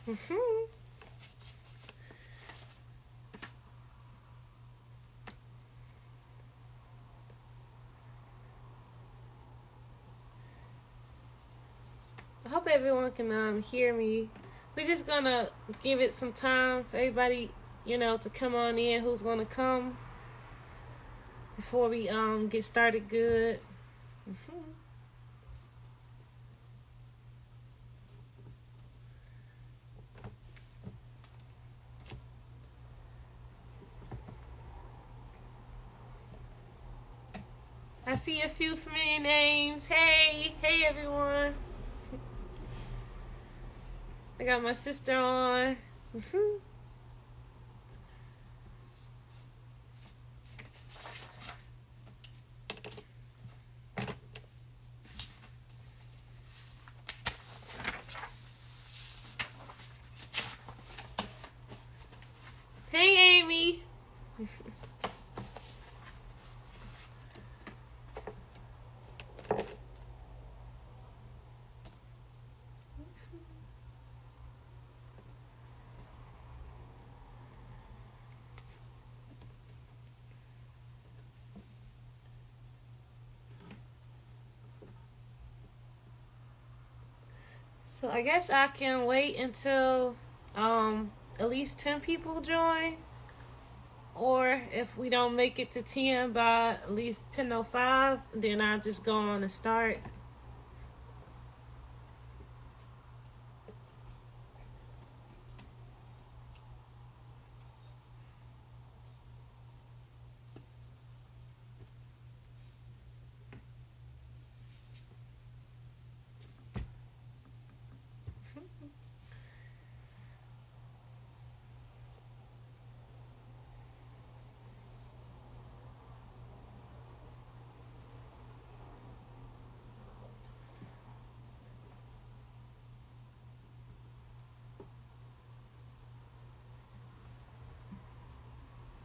Mhm. I hope everyone can hear me. We're just gonna give it some time for everybody, to come on in. Who's gonna come before we get started? Good. Mhm. I see a few familiar names. Hey everyone. I got my sister on. Mhm. Hey Amy. So I guess I can wait until at least 10 people join. Or if we don't make it to 10 by at least 10:05, then I'll just go on and start.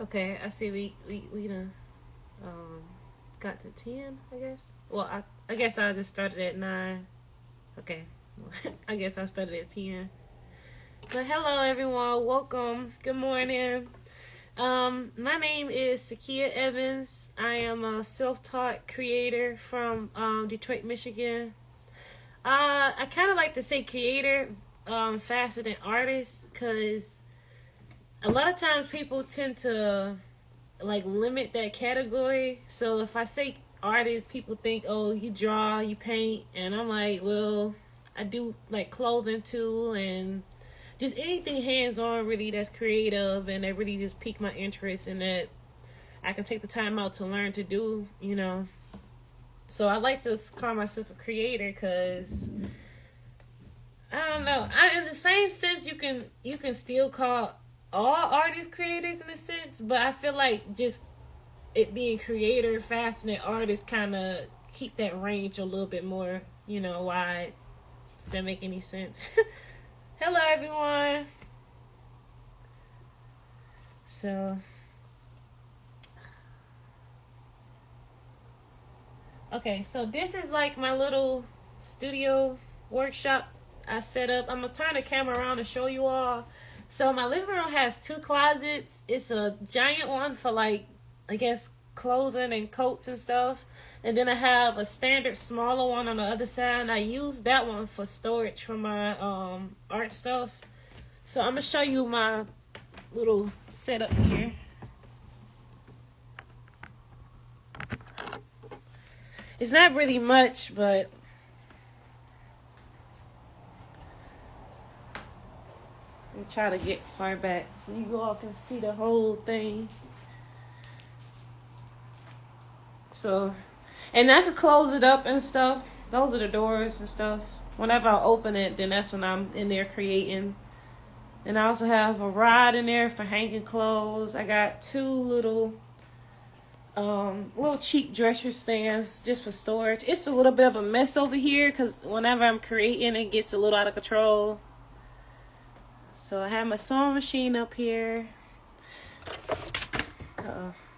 Okay, I see we done um got to 10, I guess. Well, I guess I just started at 9. Okay. I guess I started at 10. But hello everyone, welcome. Good morning. My name is SaQuia Evans. I am a self-taught creator from Detroit, Michigan. I kind of like to say creator faster than artist because a lot of times people tend to like limit that category. So if I say artist, people think, oh, you draw, you paint, and I'm like, well, I do like clothing too, and just anything hands on really that's creative and that really just pique my interest and that I can take the time out to learn to do. So I like to call myself a creator because I don't know. In the same sense, you can still call all artists creators in a sense, but I feel like just it being creator faster than artist kind of keep that range a little bit more, wide. If that make any sense? Hello, everyone. So, okay, so this is like my little studio workshop I set up. I'm gonna turn the camera around and show you all. So my living room has 2 closets. It's a giant one for like, I guess, clothing and coats and stuff. And then I have a standard smaller one on the other side. And I use that one for storage for my art stuff. So I'm gonna show you my little setup here. It's not really much, but let me try to get far back so you all can see the whole thing. So, and I could close it up and stuff. Those are the doors and stuff. Whenever I open it, then that's when I'm in there creating. And I also have a rod in there for hanging clothes. I got 2 little cheap dresser stands just for storage. It's a little bit of a mess over here because whenever I'm creating, it gets a little out of control. So I have my sewing machine up here.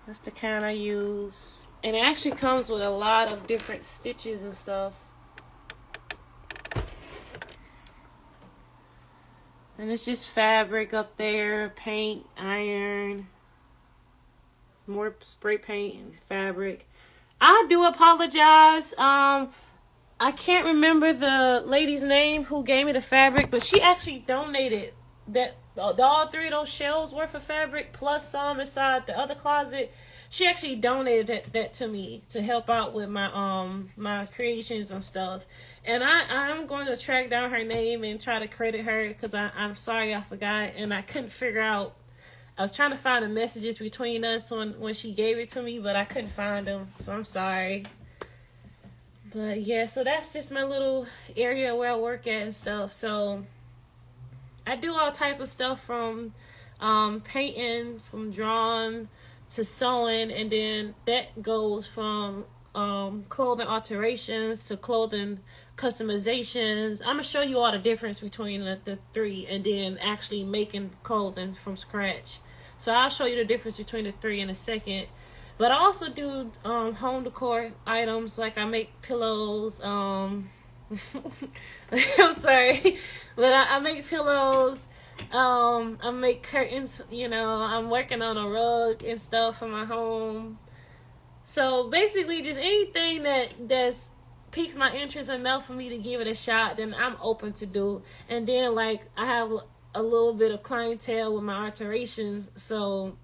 That's the kind I use. And it actually comes with a lot of different stitches and stuff. And it's just fabric up there, paint, iron, more spray paint and fabric. I do apologize. I can't remember the lady's name who gave me the fabric, but she actually donated that all three of those shelves worth of fabric plus some inside the other closet. She actually donated that to me to help out with my creations and stuff. And I'm going to track down her name and try to credit her because I'm sorry I forgot and I couldn't figure out. I was trying to find the messages between us when she gave it to me, but I couldn't find them, so I'm sorry. But yeah, so that's just my little area where I work at and stuff. So I do all type of stuff from painting, from drawing to sewing, and then that goes from clothing alterations to clothing customizations. I'm gonna show you all the difference between the three, and then actually making clothing from scratch. So I'll show you the difference between the three in a second. But I also do home decor items, like I make pillows. I'm sorry, but I make pillows. I make curtains. I'm working on a rug and stuff for my home. So basically, just anything that's piques my interest enough for me to give it a shot, then I'm open to do. And then like I have a little bit of clientele with my alterations, so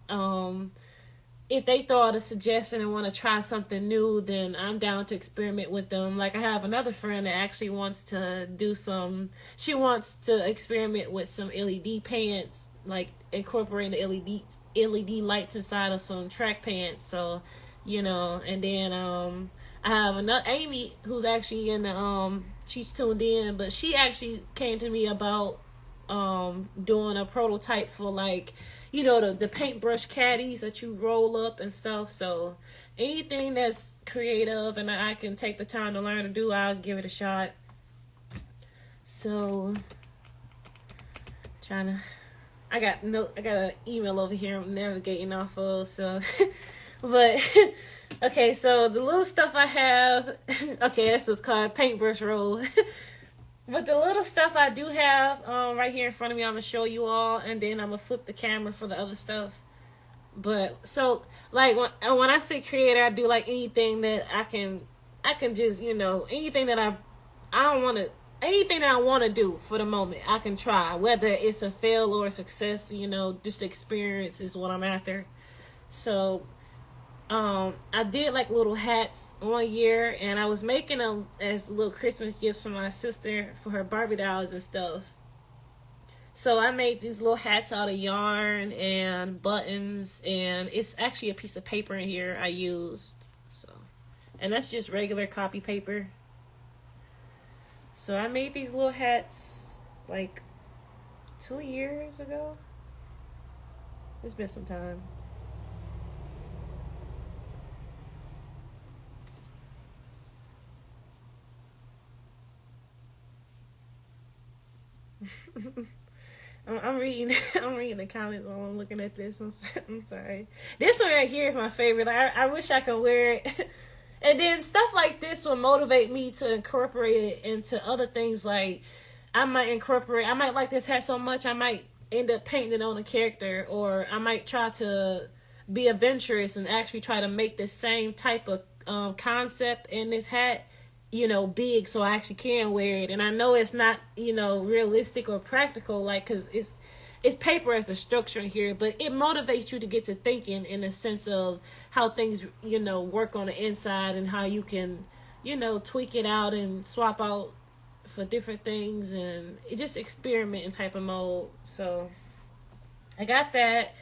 if they throw out a suggestion and want to try something new, then I'm down to experiment with them. Like I have another friend that actually wants to she wants to experiment with some LED pants, like incorporating the LED lights inside of some track pants. So, and then I have another Amy who's actually in the she's tuned in, but she actually came to me about doing a prototype for like the paintbrush caddies that you roll up and stuff. So anything that's creative and I can take the time to learn to do, I'll give it a shot. So I got an email over here I'm navigating off of, so but okay, so the little stuff I have, okay, this is called paintbrush roll. But the little stuff I do have right here in front of me, I'm going to show you all, and then I'm going to flip the camera for the other stuff. But, so, like, when I say creator, I do, like, anything that I can just, anything that anything that I want to do for the moment, I can try. Whether it's a fail or a success, just experience is what I'm after. So, I did like little hats one year, and I was making them as little Christmas gifts for my sister for her Barbie dolls and stuff. So I made these little hats out of yarn and buttons, and it's actually a piece of paper in here I used. So, and that's just regular copy paper. So I made these little hats like 2 years ago. It's been some time. I'm reading the comments while I'm looking at this. I'm sorry. This one right here is my favorite. Like, I wish I could wear it. And then stuff like this will motivate me to incorporate it into other things. Like I might like this hat so much I might end up painting it on a character, or I might try to be adventurous and actually try to make the same type of concept in this hat big, so I actually can wear it. And I know it's not realistic or practical, like, because it's paper as a structure in here, but it motivates you to get to thinking in the sense of how things work on the inside, and how you can tweak it out and swap out for different things, and it just experimenting type of mode. So I got that.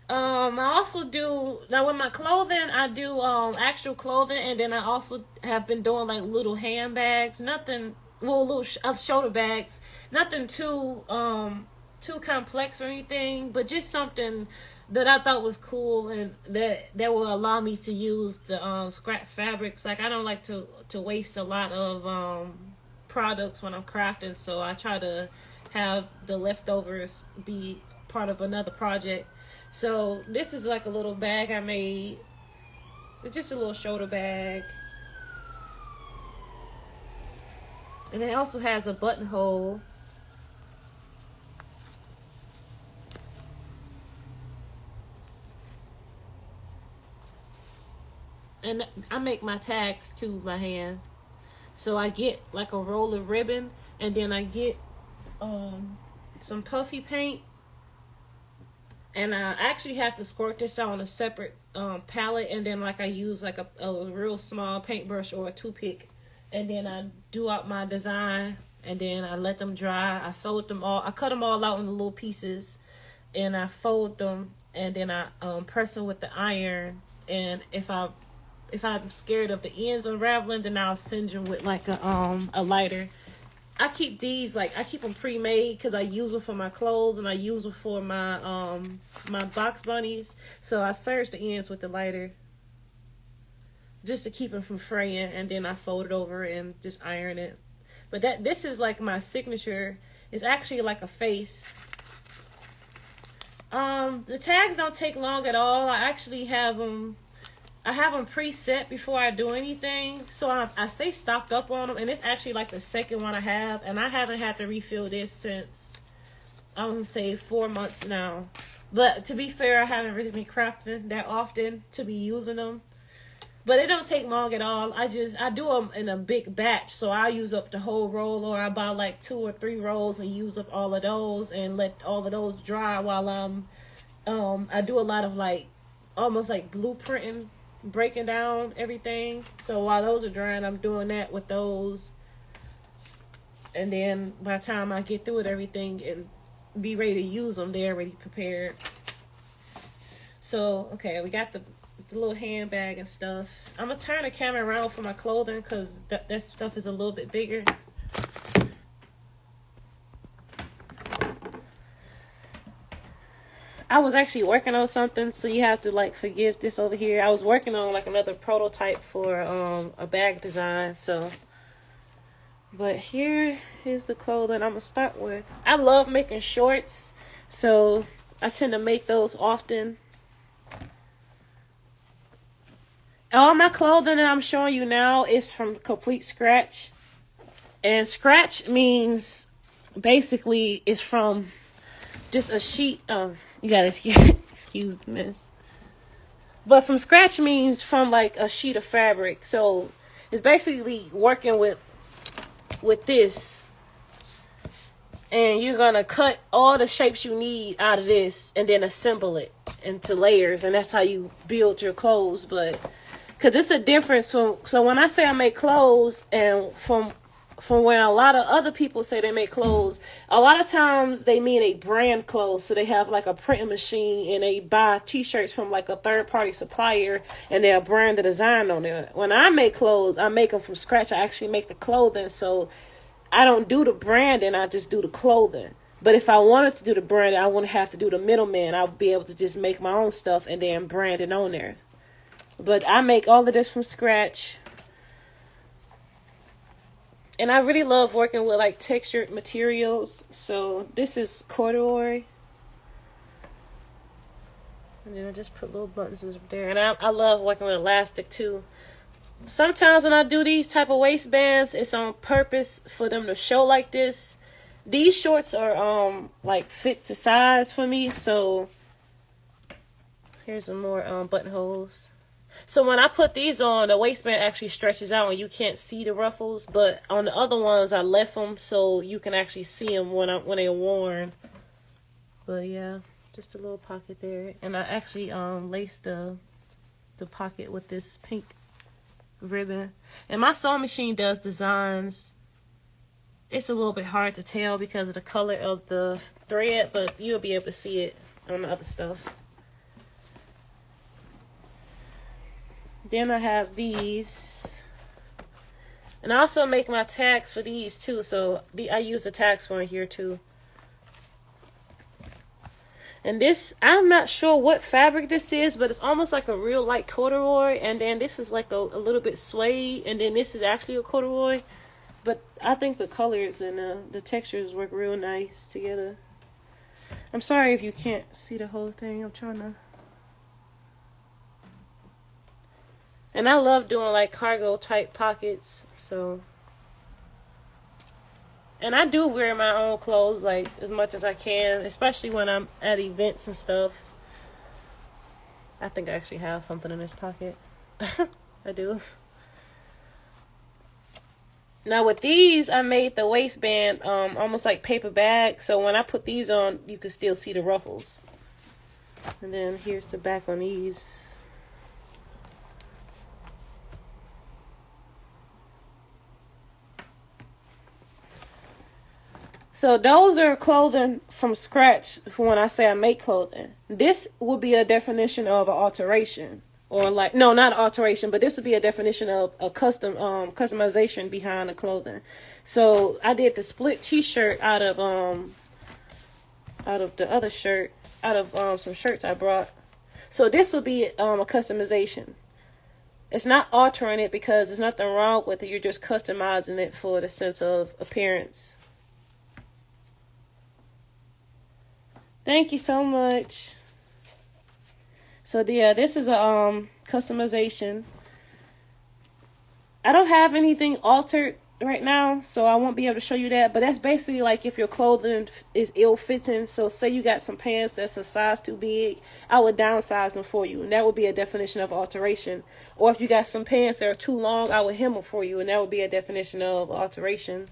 I also do, now with my clothing, I do actual clothing, and then I also have been doing like little handbags, little shoulder bags, nothing too complex or anything, but just something that I thought was cool and that will allow me to use the scrap fabrics. Like I don't like to waste a lot of products when I'm crafting, so I try to have the leftovers be part of another project. So this is like a little bag I made. It's just a little shoulder bag. And it also has a buttonhole. and I make my tags too by hand. So I get like a roll of ribbon, and then I get some puffy paint, and I actually have to squirt this out on a separate palette, and then like I use like a real small paintbrush or a toothpick, and then I do out my design, and then I let them dry. I fold them all. I cut them all out into little pieces, and I fold them, and then I press them with the iron. And if I'm scared of the ends unraveling, then I'll singe them with like a lighter. I keep these I keep them pre-made because I use them for my clothes and I use them for my my box bunnies. So I serge the ends with the lighter just to keep them from fraying, and then I fold it over and just iron it. But this is like my signature. It's actually like a face. The tags don't take long at all. I actually have them. I have them preset before I do anything, so I stay stocked up on them. And it's actually like the second one I have, and I haven't had to refill this since I want to say 4 months now. But to be fair, I haven't really been crafting that often to be using them. But it don't take long at all. I do them in a big batch, so I use up the whole roll, or I buy like 2 or 3 rolls and use up all of those and let all of those dry while I do a lot of like almost like blueprinting, breaking down everything. So while those are drying, I'm doing that with those, and then by the time I get through with everything and be ready to use them, they're already prepared. So okay, we got the little handbag and stuff. I'm gonna turn the camera around for my clothing because that stuff is a little bit bigger. I was actually working on something, so you have to like forgive this over here. I was working on like another prototype for a bag design. So, but here is the clothing I'm gonna start with. I love making shorts, so I tend to make those often. All my clothing that I'm showing you now is from complete scratch. And scratch means basically it's from just a sheet of, you gotta excuse the mess. But from scratch means from like a sheet of fabric. So it's basically working with this. And you're gonna cut all the shapes you need out of this and then assemble it into layers. And that's how you build your clothes. But because it's a difference. So when I say I make clothes, and from when a lot of other people say they make clothes, a lot of times they mean a brand clothes. So they have like a printing machine and they buy t-shirts from like a third-party supplier and they'll brand the design on there. When I make clothes, I make them from scratch. I actually make the clothing. So I don't do the branding, I just do the clothing. But if I wanted to do the branding, I wouldn't have to do the middleman. I would be able to just make my own stuff and then brand it on there. But I make all of this from scratch. And I really love working with like textured materials. So this is corduroy. And then I just put little buttons there. And I love working with elastic too. Sometimes when I do these type of waistbands, it's on purpose for them to show like this. These shorts are like fit to size for me. So here's some more buttonholes. So when I put these on, the waistband actually stretches out and you can't see the ruffles. But on the other ones, I left them so you can actually see them when they're worn. But yeah, just a little pocket there. And I actually laced the pocket with this pink ribbon. And my sewing machine does designs. It's a little bit hard to tell because of the color of the thread, but you'll be able to see it on the other stuff. Then I have these. And I also make my tags for these too. So I use the tags for here too. And this, I'm not sure what fabric this is, but it's almost like a real light corduroy. And then this is like a little bit suede. And then this is actually a corduroy. But I think the colors and the textures work real nice together. I'm sorry if you can't see the whole thing. I'm trying to. And I love doing like cargo type pockets. So. And I do wear my own clothes like as much as I can, especially when I'm at events and stuff. I think I actually have something in this pocket. I do. Now with these, I made the waistband almost like paper bag. So when I put these on, you can still see the ruffles. And then here's the back on these. So those are clothing from scratch for when I say I make clothing. This would be a definition of an alteration. Or like, no, not an alteration, but this would be a definition of a customization behind the clothing. So I did the split t-shirt out of the other shirt, out of some shirts I brought. So this will be a customization. It's not altering it because there's nothing wrong with it. You're just customizing it for the sense of appearance. Thank you so much. So yeah, this is a customization. I don't have anything altered right now, so I won't be able to show you that. But that's basically like if your clothing is ill-fitting. So say you got some pants that's a size too big, I would downsize them for you, and that would be a definition of alteration. Or if you got some pants that are too long, I would hem them for you, and that would be a definition of alteration.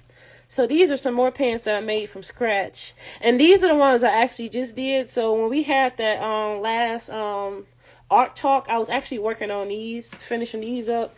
So these are some more pants that I made from scratch. And these are the ones I actually just did. So when we had that last art talk, I was actually working on these, finishing these up.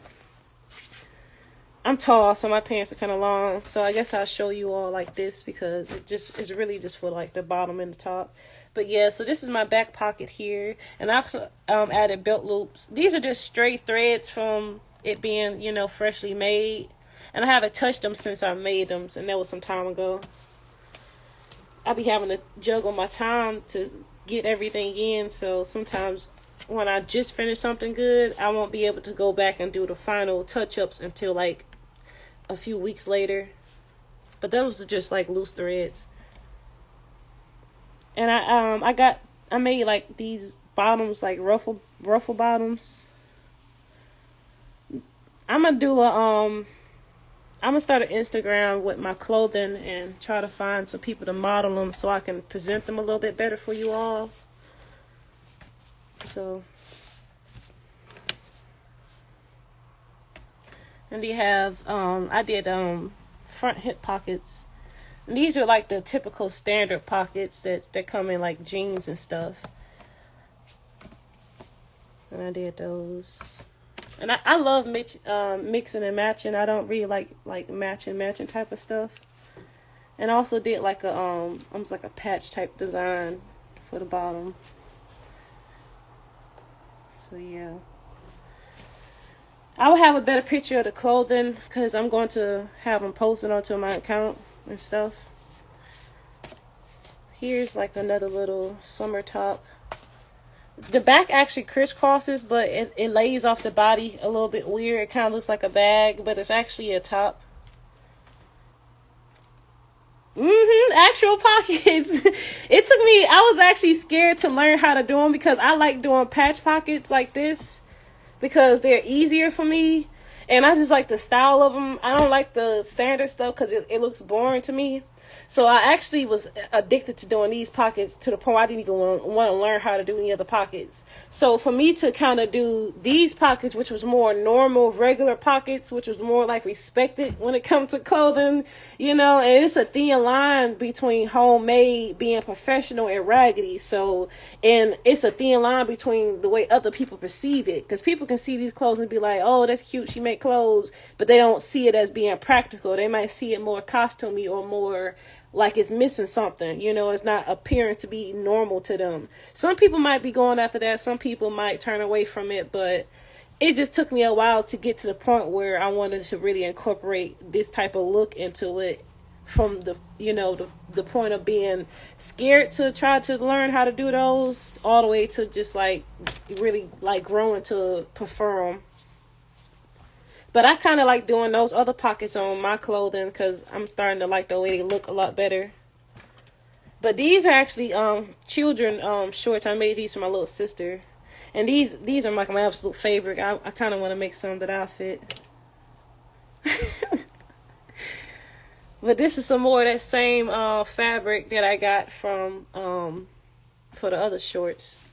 I'm tall, so my pants are kind of long. So I guess I'll show you all like this because it's really just for like the bottom and the top. But yeah, so this is my back pocket here. And I also added belt loops. These are just straight threads from it being, you know, freshly made. And I haven't touched them since I made them, and that was some time ago. I be having to juggle my time to get everything in, so sometimes when I just finish something good, I won't be able to go back and do the final touch-ups until like a few weeks later. But those are just like loose threads. And I made like these bottoms, like ruffle bottoms. I'm gonna start an Instagram with my clothing and try to find some people to model them so I can present them a little bit better for you all. So, and they have I did front hip pockets. And these are like the typical standard pockets that come in like jeans and stuff. And I did those. And I love mixing and matching. I don't really like matching type of stuff. And I also did like almost like a patch type design for the bottom. So yeah. I will have a better picture of the clothing because I'm going to have them posted onto my account and stuff. Here's like another little summer top. The back actually crisscrosses, but it lays off the body a little bit weird. It kind of looks like a bag, but it's actually a top. Actual pockets. It took me, I was actually scared to learn how to do them because I like doing patch pockets like this because they're easier for me. And I just like the style of them. I don't like the standard stuff because it looks boring to me. So I actually was addicted to doing these pockets to the point I didn't even want to learn how to do any other pockets. So for me to kind of do these pockets, which was more normal, regular pockets, which was more like respected when it comes to clothing, you know, and it's a thin line between homemade, being professional, and raggedy. So, and it's a thin line between the way other people perceive it, because people can see these clothes and be like, oh, that's cute, she make clothes, but they don't see it as being practical. They might see it more costumey or more like it's missing something, you know, it's not appearing to be normal to them. Some people might be going after that. Some people might turn away from it, but it just took me a while to get to the point where I wanted to really incorporate this type of look into it from the, you know, the point of being scared to try to learn how to do those all the way to just like really like growing to prefer them. But I kind of like doing those other pockets on my clothing because I'm starting to like the way they look a lot better. But these are actually children shorts. I made these for my little sister. And these are like my absolute favorite. I kind of want to make some that I fit. But this is some more of that same fabric that I got from for the other shorts.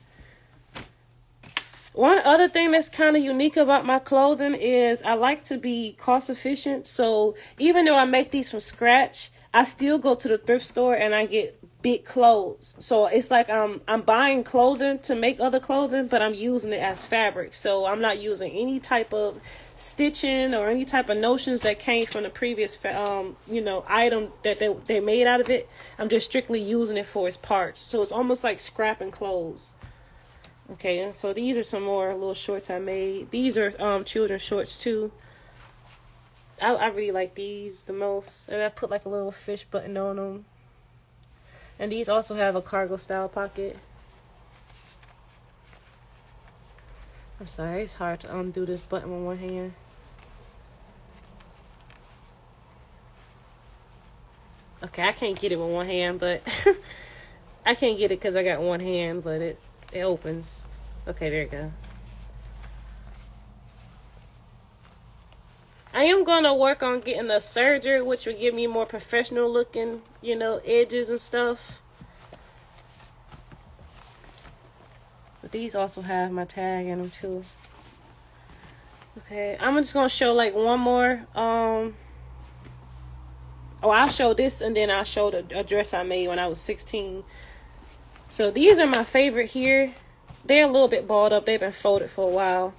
One other thing that's kind of unique about my clothing is I like to be cost efficient. So even though I make these from scratch, I still go to the thrift store and I get big clothes. So it's like I'm buying clothing to make other clothing, but I'm using it as fabric. So I'm not using any type of stitching or any type of notions that came from the previous item that they made out of it. I'm just strictly using it for its parts. So it's almost like scrapping clothes. Okay, and so these are some more little shorts I made. These are children's shorts too. I really like these the most. And I put like a little fish button on them. And these also have a cargo style pocket. I'm sorry, it's hard to undo this button with one hand. Okay, I can't get it with one hand, but I can't get it because I got one hand, but it opens. Okay, there you go. I am going to work on getting a serger, which will give me more professional looking, edges and stuff. But these also have my tag in them too. Okay, I'm just going to show like one more. I'll show this and then I'll show a dress I made when I was 16. So these are my favorite here. They're a little bit balled up. They've been folded for a while.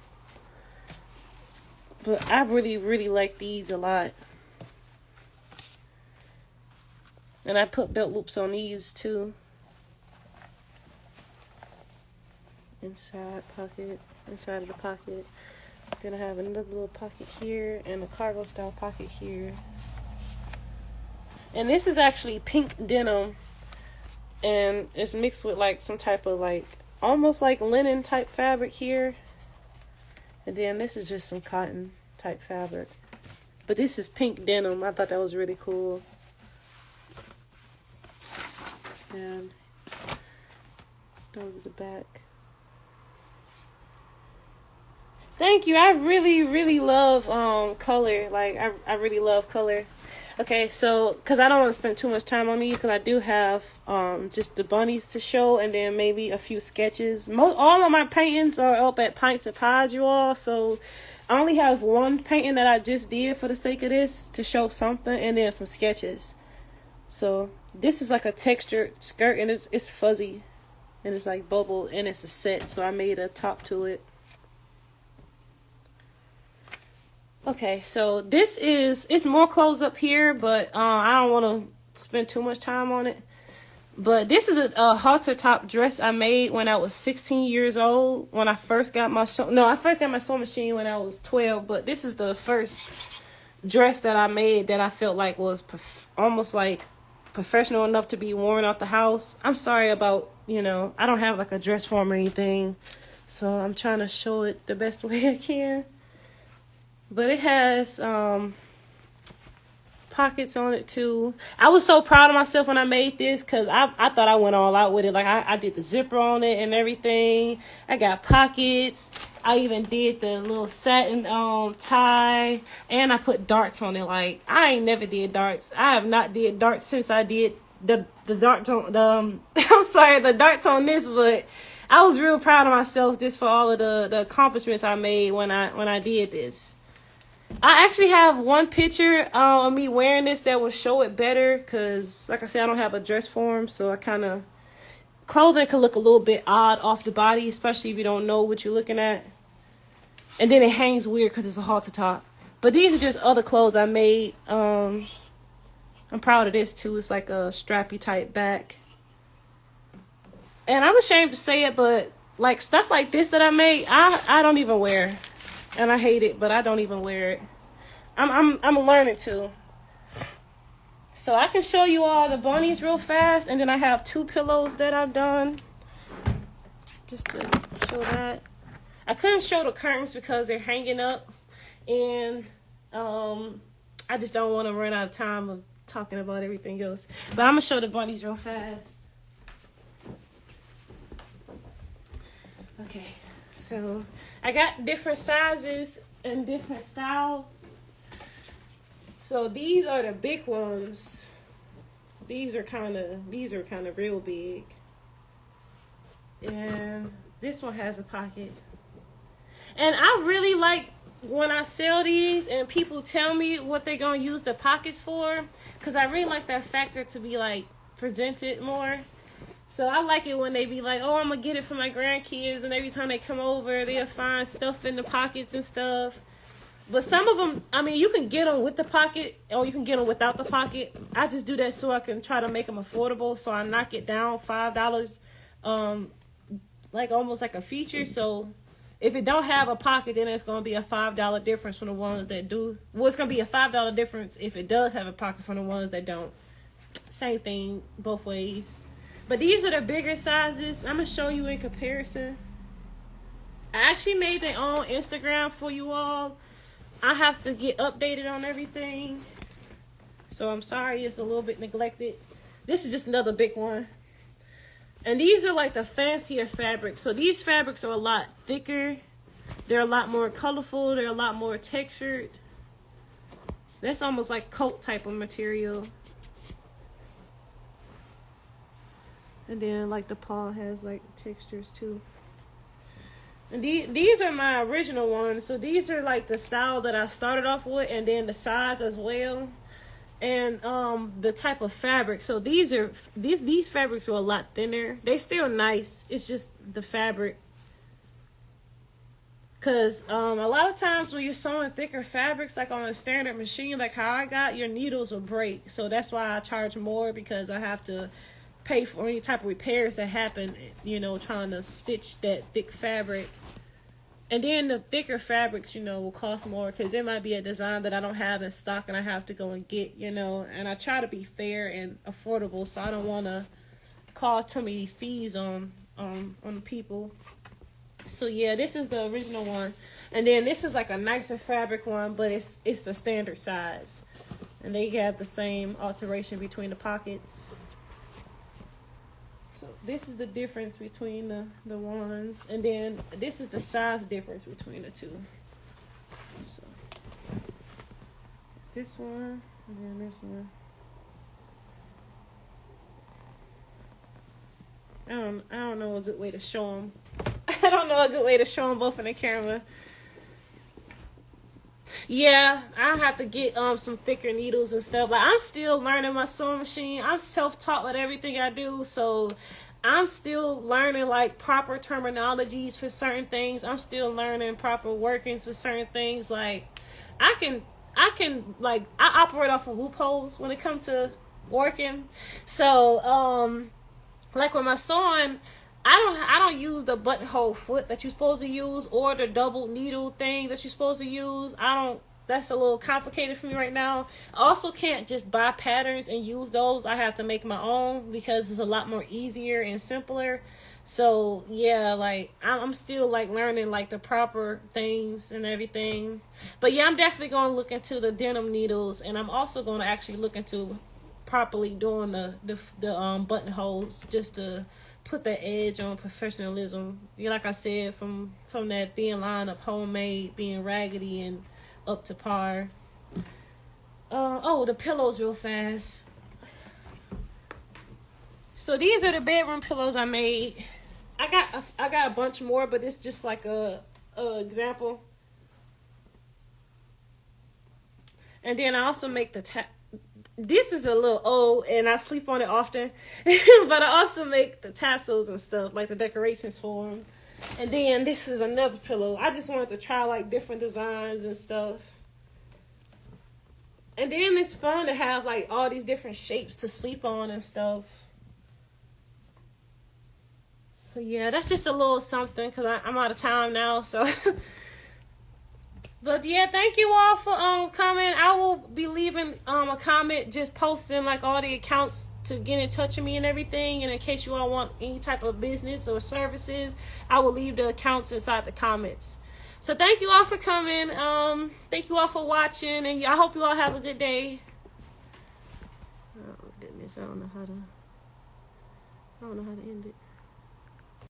But I really, really like these a lot. And I put belt loops on these too. Inside of the pocket. Then I have another little pocket here and a cargo style pocket here. And this is actually pink denim. And it's mixed with like some type of like, almost like linen type fabric here. And then this is just some cotton type fabric. But this is pink denim. I thought that was really cool. And those are the back. Thank you. I really, really love color. Like, I really love color. Okay, so, because I don't want to spend too much time on these, because I do have just the bunnies to show, and then maybe a few sketches. All of my paintings are up at Pints and Pies, you all, so I only have one painting that I just did for the sake of this, to show something, and then some sketches. So, this is like a textured skirt, and it's fuzzy, and it's like bubble, and it's a set, so I made a top to it. Okay, so it's more clothes up here, but I don't want to spend too much time on it. But this is a halter top dress I made when I was 16 years old. When I first got my I first got my sewing machine when I was 12. But this is the first dress that I made that I felt like was almost like professional enough to be worn out the house. I'm sorry about, I don't have like a dress form or anything. So I'm trying to show it the best way I can. But it has pockets on it too. I was so proud of myself when I made this because I thought I went all out with it. Like I did the zipper on it and everything. I got pockets. I even did the little satin tie, and I put darts on it. Like I ain't never did darts. I have not did darts since I did the darts on the I'm sorry, the darts on this. But I was real proud of myself just for all of the accomplishments I made when I did this. I actually have one picture of me wearing this that will show it better because, like I said, I don't have a dress form, so I kind of... Clothing can look a little bit odd off the body, especially if you don't know what you're looking at. And then it hangs weird because it's a halter top. But these are just other clothes I made. I'm proud of this, too. It's like a strappy type back. And I'm ashamed to say it, but like stuff like this that I made, I don't even wear. And I hate it, but I don't even wear it. I'm learning to. So I can show you all the bunnies real fast, and then I have 2 pillows that I've done. Just to show that. I couldn't show the curtains because they're hanging up, and I just don't want to run out of time of talking about everything else. But I'm gonna show the bunnies real fast. Okay, so I got different sizes and different styles. So these are the big ones. These are kind of real big. And this one has a pocket. And I really like when I sell these and people tell me what they're going to use the pockets for, because I really like that factor to be like presented more. So I like it when they be like, oh, I'm going to get it for my grandkids, and every time they come over, they'll find stuff in the pockets and stuff. But some of them, I mean, you can get them with the pocket, or you can get them without the pocket. I just do that so I can try to make them affordable, so I knock it down $5, like almost like a feature. So if it don't have a pocket, then it's going to be a $5 difference from the ones that do. Well, it's going to be a $5 difference if it does have a pocket from the ones that don't. Same thing both ways. But these are the bigger sizes. I'm going to show you in comparison. I actually made their own Instagram for you all. I have to get updated on everything. So I'm sorry it's a little bit neglected. This is just another big one. And these are like the fancier fabrics. So these fabrics are a lot thicker. They're a lot more colorful. They're a lot more textured. That's almost like coat type of material. And then like the paw has like textures too. And these are my original ones. So these are like the style that I started off with, and then the size as well. And the type of fabric. So these fabrics are a lot thinner. They still nice. It's just the fabric. Cause a lot of times when you're sewing thicker fabrics, like on a standard machine, like how I got, your needles will break. So that's why I charge more, because I have to pay for any type of repairs that happen, you know, trying to stitch that thick fabric. And then the thicker fabrics, you know, will cost more, because there might be a design that I don't have in stock and I have to go and get, you know. And I try to be fair and affordable, so I don't want to cause too many fees on people. So yeah, this is the original one. And then this is like a nicer fabric one, but it's the standard size. And they have the same alteration between the pockets. So this is the difference between the ones, and then this is the size difference between the two. So this one and then this one. I don't know a good way to show them. I don't know a good way to show them both in the camera. Yeah, I have to get some thicker needles and stuff. Like, I'm still learning my sewing machine. I'm self-taught with everything I do, so I'm still learning like proper terminologies for certain things. I'm still learning proper workings for certain things. Like I can like I operate off of loopholes when it comes to working. So like with my sewing, I don't use the buttonhole foot that you're supposed to use, or the double needle thing that you're supposed to use. That's a little complicated for me right now. I also can't just buy patterns and use those. I have to make my own, because it's a lot more easier and simpler. So yeah, like I'm still like learning like the proper things and everything. But yeah, I'm definitely going to look into the denim needles, and I'm also going to actually look into properly doing the buttonholes, just to put the edge on professionalism. Like I said, from that thin line of homemade being raggedy and up to par. Oh, the pillows real fast. So these are the bedroom pillows I made. I got a bunch more, but it's just like a example. And then I also make this is a little old, and I sleep on it often. But I also make the tassels and stuff, like the decorations for them. And then this is another pillow. I just wanted to try like different designs and stuff. And then it's fun to have like all these different shapes to sleep on and stuff. So yeah, that's just a little something, because I'm out of time now. So but yeah, thank you all for coming. I will be leaving a comment, just posting like all the accounts to get in touch with me and everything. And in case you all want any type of business or services, I will leave the accounts inside the comments. So thank you all for coming. Thank you all for watching, and I hope you all have a good day. Oh goodness, I don't know how to end it.